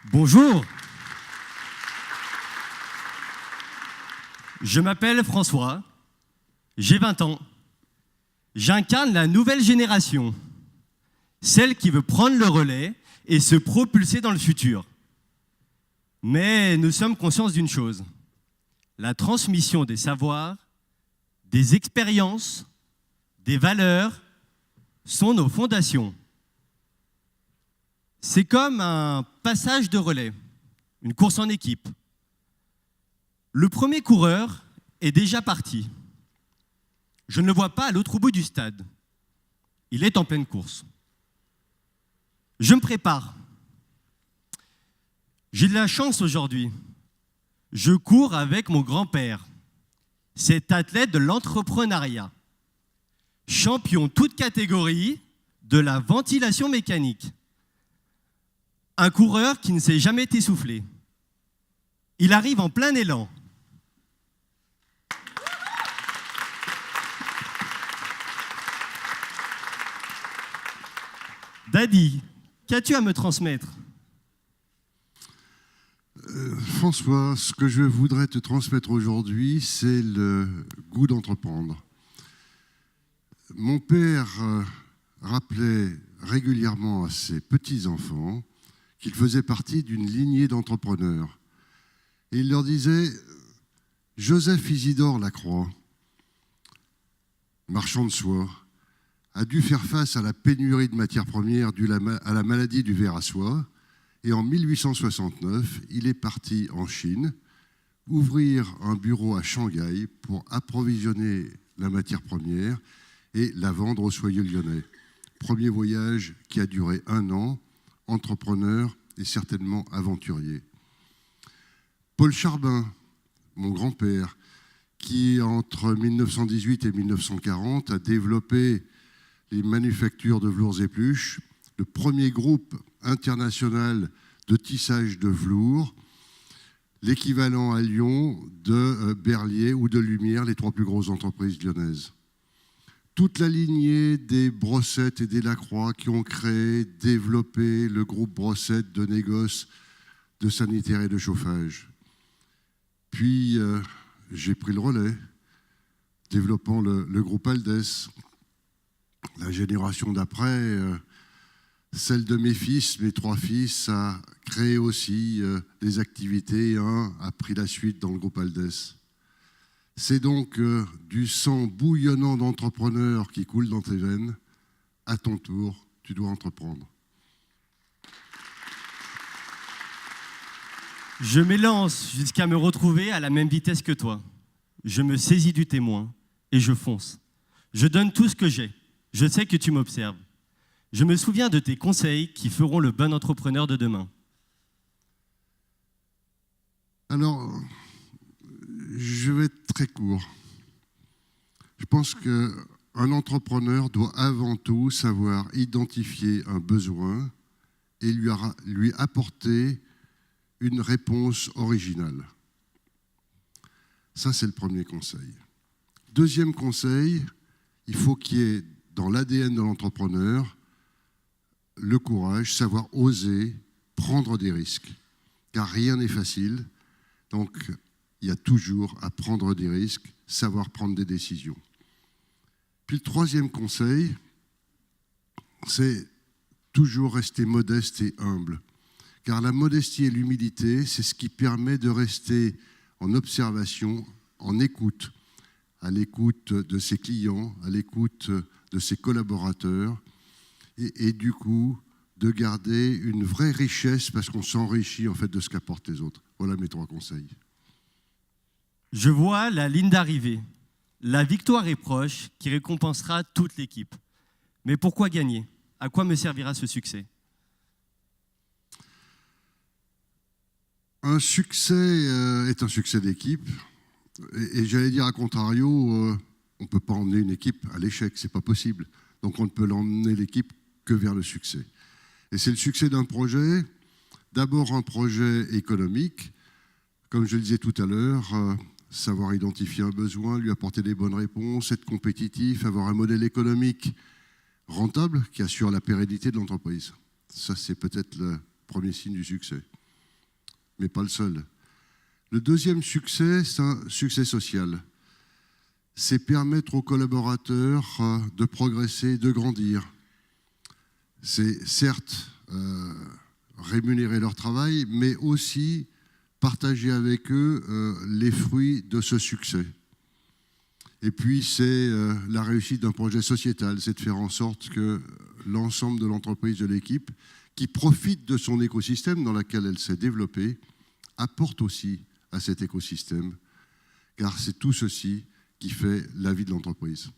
Bonjour. Je m'appelle François, j'ai 20 ans. J'incarne la nouvelle génération, celle qui veut prendre le relais et se propulser dans le futur. Mais nous sommes conscients d'une chose, la transmission des savoirs, des expériences, des valeurs sont nos fondations. C'est comme un passage de relais, une course en équipe. Le premier coureur est déjà parti. Je ne le vois pas à l'autre bout du stade. Il est en pleine course. Je me prépare. J'ai de la chance aujourd'hui. Je cours avec mon grand-père, cet athlète de l'entrepreneuriat, champion toute catégorie de la ventilation mécanique. Un coureur qui ne s'est jamais essoufflé. Il arrive en plein élan. Daddy, qu'as-tu à me transmettre ? François, ce que je voudrais te transmettre aujourd'hui, c'est le goût d'entreprendre. Mon père rappelait régulièrement à ses petits-enfants qu'il faisait partie d'une lignée d'entrepreneurs. Et il leur disait, Joseph Isidore Lacroix, marchand de soie, a dû faire face à la pénurie de matières premières due à la maladie du ver à soie. Et en 1869, il est parti en Chine, ouvrir un bureau à Shanghai pour approvisionner la matière première et la vendre aux soyeux lyonnais. Premier voyage qui a duré 1 an, entrepreneur et certainement aventurier. Paul Charbin, mon grand-père, qui entre 1918 et 1940 a développé les manufactures de velours et pluches, le premier groupe international de tissage de velours, l'équivalent à Lyon de Berlier ou de Lumière, les 3 plus grosses entreprises lyonnaises. Toute la lignée des Brossette et des Lacroix qui ont créé, développé le groupe Brossette de négoce, de sanitaire et de chauffage. Puis j'ai pris le relais, développant le groupe Aldès. La génération d'après, celle de mes fils, mes 3 fils, a créé aussi des activités. Un a pris la suite dans le groupe Aldès. C'est donc du sang bouillonnant d'entrepreneur qui coule dans tes veines. À ton tour, tu dois entreprendre. Je m'élance jusqu'à me retrouver à la même vitesse que toi. Je me saisis du témoin et je fonce. Je donne tout ce que j'ai. Je sais que tu m'observes. Je me souviens de tes conseils qui feront le bon entrepreneur de demain. Alors, je vais être très court. Je pense qu'un entrepreneur doit avant tout savoir identifier un besoin et lui apporter une réponse originale. Ça, c'est le premier conseil. Deuxième conseil, il faut qu'il y ait dans l'ADN de l'entrepreneur le courage, savoir oser prendre des risques. Car rien n'est facile, donc il y a toujours à prendre des risques, savoir prendre des décisions. Puis le troisième conseil, c'est toujours rester modeste et humble. Car la modestie et l'humilité, c'est ce qui permet de rester en observation, en écoute, à l'écoute de ses clients, à l'écoute de ses collaborateurs, et du coup, de garder une vraie richesse parce qu'on s'enrichit en fait de ce qu'apportent les autres. Voilà mes 3 conseils. Je vois la ligne d'arrivée. La victoire est proche qui récompensera toute l'équipe. Mais pourquoi gagner ? À quoi me servira ce succès ? Un succès est un succès d'équipe. Et j'allais dire à contrario, on ne peut pas emmener une équipe à l'échec, c'est pas possible. Donc on ne peut l'emmener l'équipe que vers le succès. Et c'est le succès d'un projet, d'abord un projet économique, comme je le disais tout à l'heure, savoir identifier un besoin, lui apporter des bonnes réponses, être compétitif, avoir un modèle économique rentable qui assure la pérennité de l'entreprise. Ça, c'est peut-être le premier signe du succès. mais pas le seul. Le deuxième succès, c'est un succès social. C'est permettre aux collaborateurs de progresser, de grandir. C'est certes rémunérer leur travail, mais aussi partager avec eux les fruits de ce succès. Et puis, c'est la réussite d'un projet sociétal, c'est de faire en sorte que l'ensemble de l'entreprise, de l'équipe, qui profite de son écosystème dans lequel elle s'est développée, apporte aussi à cet écosystème, car c'est tout ceci qui fait la vie de l'entreprise.